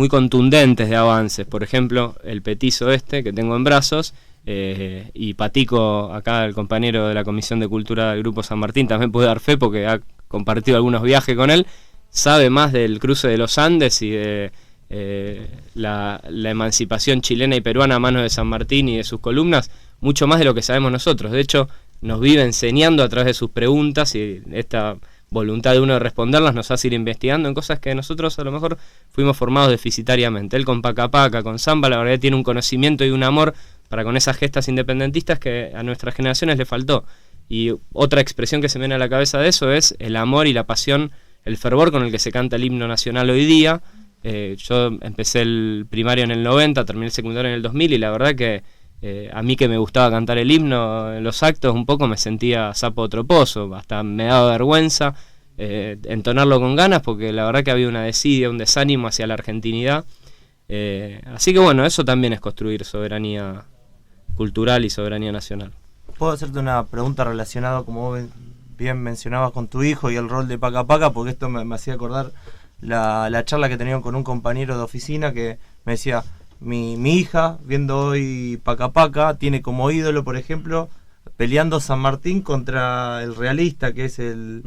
contundentes de avances. Por ejemplo, el petizo que tengo en brazos, y Patico, acá el compañero de la Comisión de Cultura del Grupo San Martín, también puede dar fe porque ha compartido algunos viajes con él, sabe más del cruce de los Andes y de la emancipación chilena y peruana a manos de San Martín y de sus columnas mucho más de lo que sabemos nosotros. De hecho, nos vive enseñando a través de sus preguntas, y esta voluntad de uno de responderlas nos hace ir investigando en cosas que nosotros a lo mejor fuimos formados deficitariamente. Él con Paca Paca, con Samba, la verdad que tiene un conocimiento y un amor para con esas gestas independentistas que a nuestras generaciones le faltó. Y otra expresión que se me viene a la cabeza de eso es el amor y la pasión, el fervor con el que se canta el himno nacional hoy día. Yo empecé el primario en el 90, terminé el secundario en el 2000, y la verdad que a mí, que me gustaba cantar el himno en los actos, un poco me sentía sapo troposo, hasta me daba vergüenza entonarlo con ganas, porque la verdad que había una desidia, un desánimo hacia la argentinidad. Así que bueno, eso también es construir soberanía cultural y soberanía nacional. ¿Puedo hacerte una pregunta relacionada, como vos bien mencionabas, con tu hijo y el rol de Paca Paca? Porque esto me hacía acordar la charla que tenían con un compañero de oficina que me decía: mi hija, viendo hoy Paca Paca, tiene como ídolo, por ejemplo, peleando San Martín contra el realista, que es el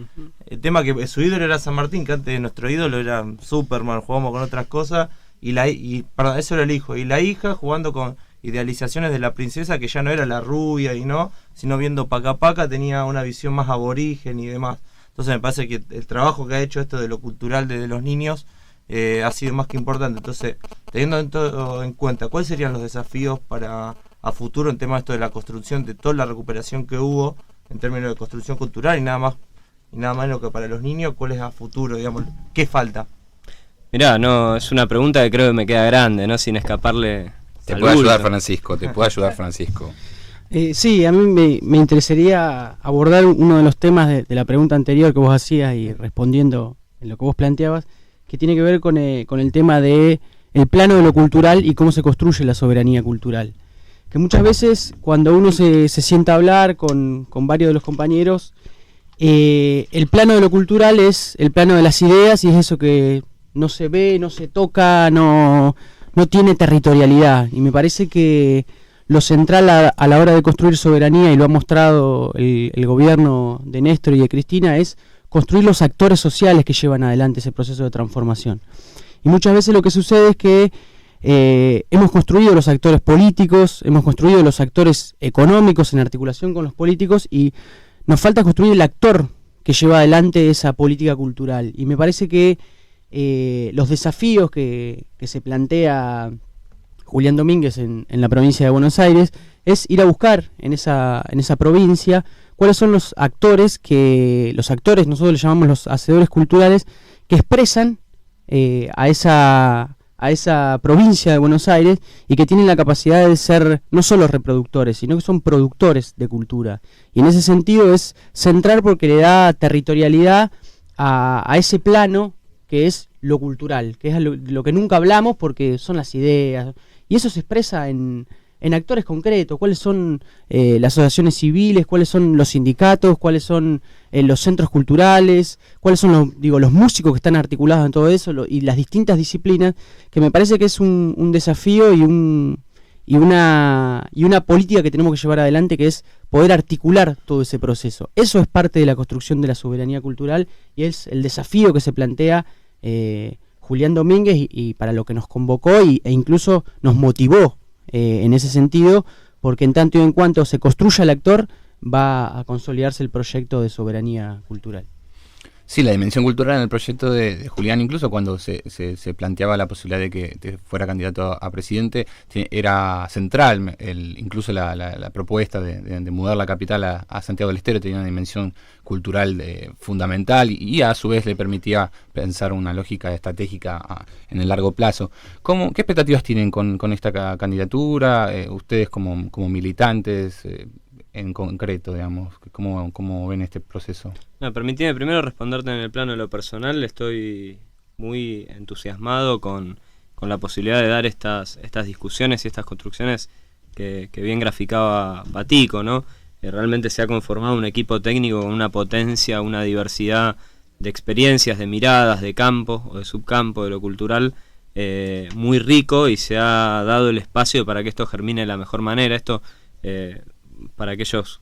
tema que su ídolo era San Martín, que antes nuestro ídolo era Superman, jugamos con otras cosas, perdón, eso era el hijo, y la hija jugando con idealizaciones de la princesa, que ya no era la rubia sino viendo Paca Paca tenía una visión más aborigen y demás. Entonces me parece que el trabajo que ha hecho esto de lo cultural de los niños ha sido más que importante. Entonces, teniendo en cuenta, ¿cuáles serían los desafíos para a futuro en tema de esto de la construcción, de toda la recuperación que hubo en términos de construcción cultural y nada menos que para los niños? ¿Cuál es a futuro, digamos? ¿Qué falta? Mirá, no, es una pregunta que creo que me queda grande, ¿no? Sin escaparle. Te puede ayudar Francisco, Sí, a mí me interesaría abordar uno de los temas de la pregunta anterior que vos hacías, y respondiendo en lo que vos planteabas, que tiene que ver con el tema de el plano de lo cultural y cómo se construye la soberanía cultural. Que muchas veces cuando uno se sienta a hablar con varios de los compañeros, el plano de lo cultural es el plano de las ideas, y es eso que no se ve, no se toca, no tiene territorialidad. Y me parece que lo central a la hora de construir soberanía, y lo ha mostrado el gobierno de Néstor y de Cristina, es construir los actores sociales que llevan adelante ese proceso de transformación. Y muchas veces lo que sucede es que hemos construido los actores políticos, hemos construido los actores económicos en articulación con los políticos, y nos falta construir el actor que lleva adelante esa política cultural. Y me parece que los desafíos que se plantea Julián Domínguez en la provincia de Buenos Aires es ir a buscar en esa provincia cuáles son los actores, nosotros les llamamos los hacedores culturales, que expresan a esa provincia de Buenos Aires, y que tienen la capacidad de ser no solo reproductores, sino que son productores de cultura. Y en ese sentido es central, porque le da territorialidad a ese plano que es lo cultural, que es lo que nunca hablamos, porque son las ideas, y eso se expresa en actores concretos. Cuáles son las asociaciones civiles, cuáles son los sindicatos, cuáles son los centros culturales, cuáles son los músicos que están articulados en todo eso, y las distintas disciplinas, que me parece que es un desafío y una política que tenemos que llevar adelante, que es poder articular todo ese proceso. Eso es parte de la construcción de la soberanía cultural, y es el desafío que se plantea Julián Domínguez, y para lo que nos convocó e incluso nos motivó en ese sentido, porque en tanto y en cuanto se construya el actor, va a consolidarse el proyecto de soberanía cultural. Sí, la dimensión cultural en el proyecto de Julián, incluso cuando se planteaba la posibilidad de que fuera candidato a presidente, era central. Incluso la propuesta de mudar la capital a Santiago del Estero tenía una dimensión cultural fundamental, y a su vez le permitía pensar una lógica estratégica en el largo plazo. ¿Qué expectativas tienen con esta candidatura? Ustedes como militantes, en concreto, digamos, ¿cómo ven este proceso? Permitime primero responderte en el plano de lo personal. Estoy muy entusiasmado con la posibilidad de dar estas discusiones y estas construcciones que bien graficaba Batico, ¿no? Realmente se ha conformado un equipo técnico con una potencia, una diversidad de experiencias, de miradas, de campo o de subcampo, de lo cultural, muy rico, y se ha dado el espacio para que esto germine de la mejor manera. Esto, para aquellos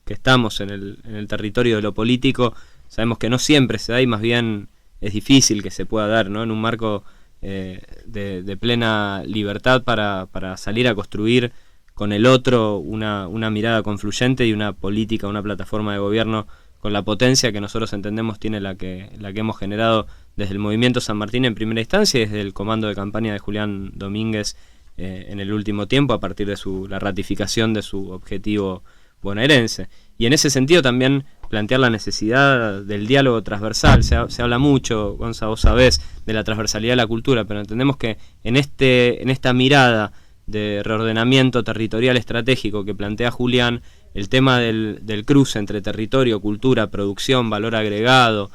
que estamos en el territorio de lo político, sabemos que no siempre se da, y más bien es difícil que se pueda dar, ¿no? En un marco de plena libertad para salir a construir con el otro una mirada confluyente y una política, una plataforma de gobierno con la potencia que nosotros entendemos tiene la que hemos generado desde el Movimiento San Martín en primera instancia y desde el comando de campaña de Julián Domínguez en el último tiempo a partir de la ratificación de su objetivo bonaerense. Y en ese sentido también plantear la necesidad del diálogo transversal. Se habla mucho, Gonza, vos sabés, de la transversalidad de la cultura, pero entendemos que en esta mirada de reordenamiento territorial estratégico que plantea Julián, el tema del cruce entre territorio, cultura, producción, valor agregado,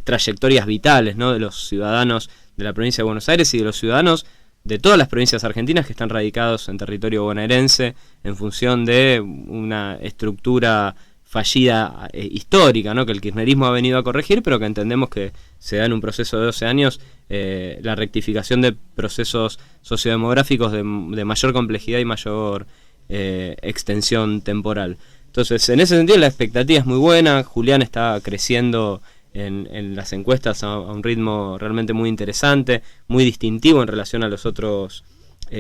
trayectorias vitales, ¿no?, de los ciudadanos de la provincia de Buenos Aires y de los ciudadanos de todas las provincias argentinas que están radicados en territorio bonaerense en función de una estructura fallida histórica, ¿no?, que el kirchnerismo ha venido a corregir, pero que entendemos que se da en un proceso de 12 años la rectificación de procesos sociodemográficos de mayor complejidad y mayor extensión temporal. Entonces, en ese sentido la expectativa es muy buena. Julián está creciendo en las encuestas a un ritmo realmente muy interesante, muy distintivo en relación a los otros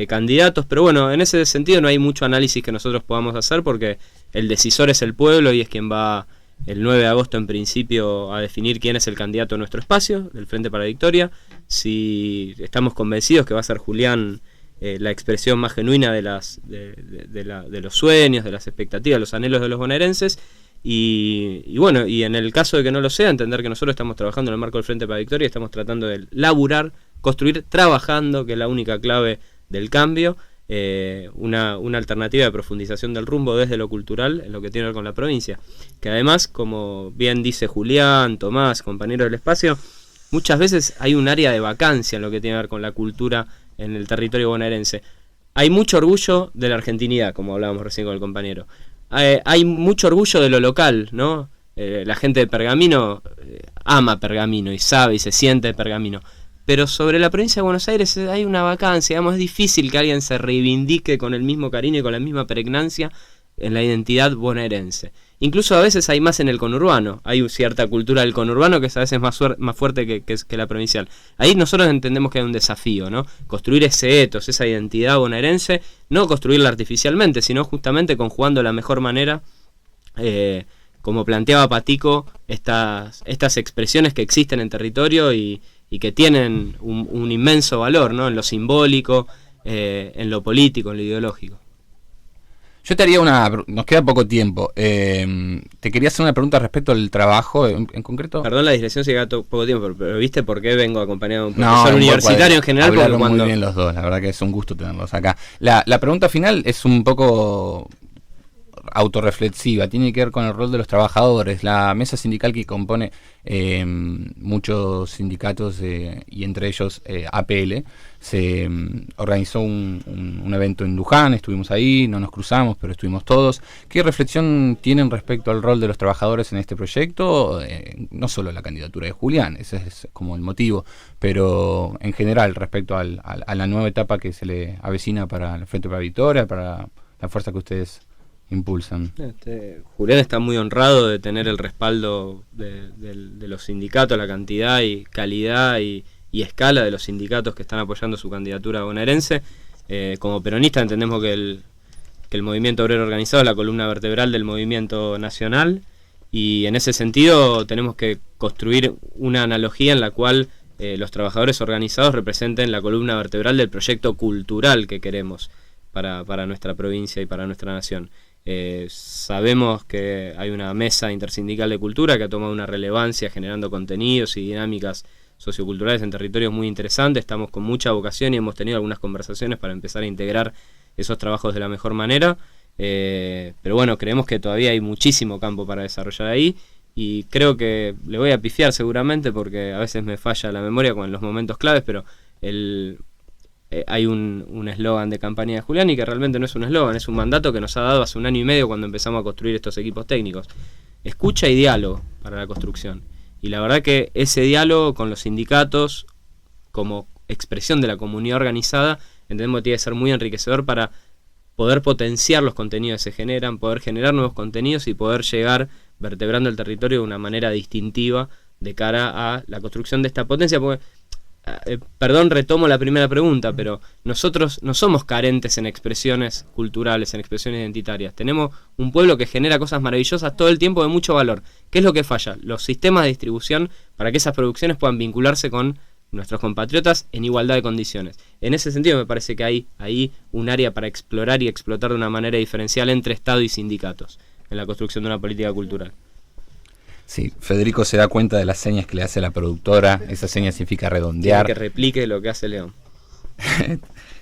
candidatos, pero bueno, en ese sentido no hay mucho análisis que nosotros podamos hacer porque el decisor es el pueblo y es quien va el 9 de agosto en principio a definir quién es el candidato a nuestro espacio, del Frente para la Victoria. Si estamos convencidos que va a ser Julián la expresión más genuina de los sueños, de las expectativas, de los anhelos de los bonaerenses. Y bueno, y en el caso de que no lo sea, entender que nosotros estamos trabajando en el marco del Frente para la Victoria, estamos tratando de laburar, construir, trabajando, que es la única clave del cambio, una alternativa de profundización del rumbo desde lo cultural en lo que tiene que ver con la provincia, que además, como bien dice Julián, Tomás, compañero del espacio, muchas veces hay un área de vacancia en lo que tiene que ver con la cultura en el territorio bonaerense. Hay mucho orgullo de la argentinidad, como hablábamos recién con el compañero. Hay mucho orgullo de lo local, ¿no? La gente de Pergamino ama Pergamino y sabe y se siente de Pergamino. Pero sobre la provincia de Buenos Aires hay una vacancia, digamos, es difícil que alguien se reivindique con el mismo cariño y con la misma pregnancia en la identidad bonaerense. Incluso a veces hay más en el conurbano, hay cierta cultura del conurbano que es a veces más fuerte que la provincial. Ahí nosotros entendemos que hay un desafío, ¿no? Construir ese etos, esa identidad bonaerense, no construirla artificialmente, sino justamente conjugando de la mejor manera, como planteaba Patico, estas expresiones que existen en territorio y que tienen un inmenso valor, ¿no?, en lo simbólico, en lo político, en lo ideológico. Yo te haría nos queda poco tiempo, te quería hacer una pregunta respecto al trabajo en concreto. Perdón la digresión si queda poco tiempo, pero ¿viste por qué vengo acompañado de un profesor universitario en general? Hablaron muy bien los dos, la verdad que es un gusto tenerlos acá. La pregunta final es un poco autorreflexiva, tiene que ver con el rol de los trabajadores. La mesa sindical que compone muchos sindicatos y entre ellos APL, se organizó un evento en Luján, estuvimos ahí, no nos cruzamos, pero estuvimos todos. ¿Qué reflexión tienen respecto al rol de los trabajadores en este proyecto? No solo la candidatura de Julián, ese es como el motivo, pero en general respecto a la nueva etapa que se le avecina para el Frente para la Victoria, para la fuerza que ustedes impulsan. Julián está muy honrado de tener el respaldo de los sindicatos, la cantidad y calidad y escala de los sindicatos que están apoyando su candidatura bonaerense. Como peronista entendemos que el movimiento obrero organizado es la columna vertebral del movimiento nacional y en ese sentido tenemos que construir una analogía en la cual los trabajadores organizados representen la columna vertebral del proyecto cultural que queremos para nuestra provincia y para nuestra nación. Sabemos que hay una mesa intersindical de cultura que ha tomado una relevancia generando contenidos y dinámicas socioculturales en territorios muy interesantes. Estamos con mucha vocación y hemos tenido algunas conversaciones para empezar a integrar esos trabajos de la mejor manera, pero bueno, creemos que todavía hay muchísimo campo para desarrollar ahí y creo que le voy a pifiar seguramente porque a veces me falla la memoria con los momentos claves, pero hay un eslogan de campaña de Julián y que realmente no es un eslogan, es un mandato que nos ha dado hace 1 año y medio cuando empezamos a construir estos equipos técnicos. Escucha y diálogo para la construcción. Y la verdad que ese diálogo con los sindicatos, como expresión de la comunidad organizada, entendemos que tiene que ser muy enriquecedor para poder potenciar los contenidos que se generan, poder generar nuevos contenidos y poder llegar vertebrando el territorio de una manera distintiva de cara a la construcción de esta potencia, porque perdón, retomo la primera pregunta, pero nosotros no somos carentes en expresiones culturales, en expresiones identitarias. Tenemos un pueblo que genera cosas maravillosas todo el tiempo de mucho valor. ¿Qué es lo que falla? Los sistemas de distribución para que esas producciones puedan vincularse con nuestros compatriotas en igualdad de condiciones. En ese sentido me parece que hay ahí un área para explorar y explotar de una manera diferencial entre Estado y sindicatos en la construcción de una política cultural. Sí, Federico se da cuenta de las señas que le hace la productora. Esa seña significa redondear. Que replique lo que hace León.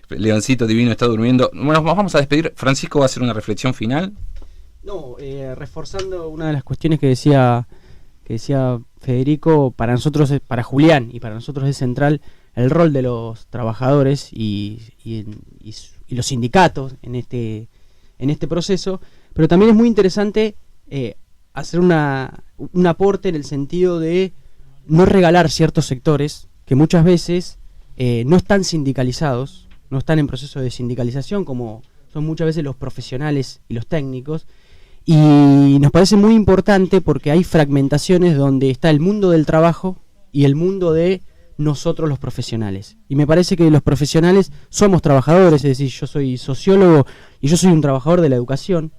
Leoncito divino está durmiendo. Bueno, vamos a despedir. Francisco va a hacer una reflexión final. No, reforzando una de las cuestiones que decía Federico, para nosotros, para Julián y para nosotros es central el rol de los trabajadores y los sindicatos en este proceso, pero también es muy interesante hacer un aporte en el sentido de no regalar ciertos sectores que muchas veces no están sindicalizados, no están en proceso de sindicalización, como son muchas veces los profesionales y los técnicos. Y nos parece muy importante porque hay fragmentaciones donde está el mundo del trabajo y el mundo de nosotros los profesionales. Y me parece que los profesionales somos trabajadores, es decir, yo soy sociólogo y yo soy un trabajador de la educación,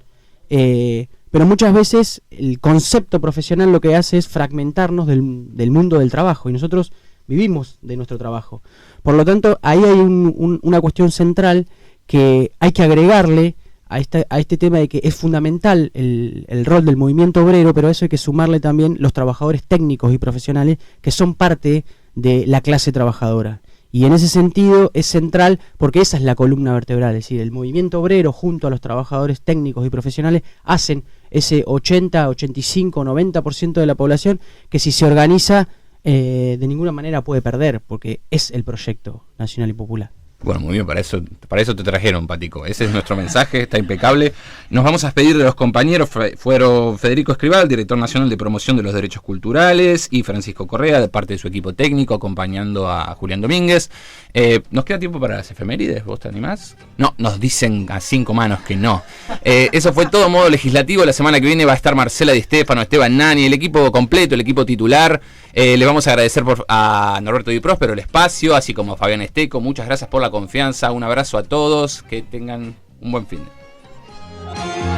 pero muchas veces el concepto profesional lo que hace es fragmentarnos del mundo del trabajo y nosotros vivimos de nuestro trabajo. Por lo tanto, ahí hay una cuestión central que hay que agregarle a este tema de que es fundamental el rol del movimiento obrero, pero a eso hay que sumarle también los trabajadores técnicos y profesionales que son parte de la clase trabajadora. Y en ese sentido es central porque esa es la columna vertebral, es decir, el movimiento obrero junto a los trabajadores técnicos y profesionales hacen ese 80, 85, 90% de la población que si se organiza de ninguna manera puede perder, porque es el proyecto nacional y popular. Bueno, muy bien, para eso te trajeron, Patico. Ese es nuestro mensaje, está impecable. Nos vamos a despedir de los compañeros. Fueron Federico Escribal, director nacional de promoción de los derechos culturales, y Francisco Correa, de parte de su equipo técnico, acompañando a Julián Domínguez. ¿Nos queda tiempo para las efemérides? ¿Vos te animás? No, nos dicen a 5 manos que no. Eso fue todo modo legislativo. La semana que viene va a estar Marcela Di Stefano, Esteban Nani, el equipo completo, el equipo titular. Le vamos a agradecer a Norberto Di Próspero el espacio, así como a Fabián Esteco. Muchas gracias por la confianza. Un abrazo a todos. Que tengan un buen fin de semana.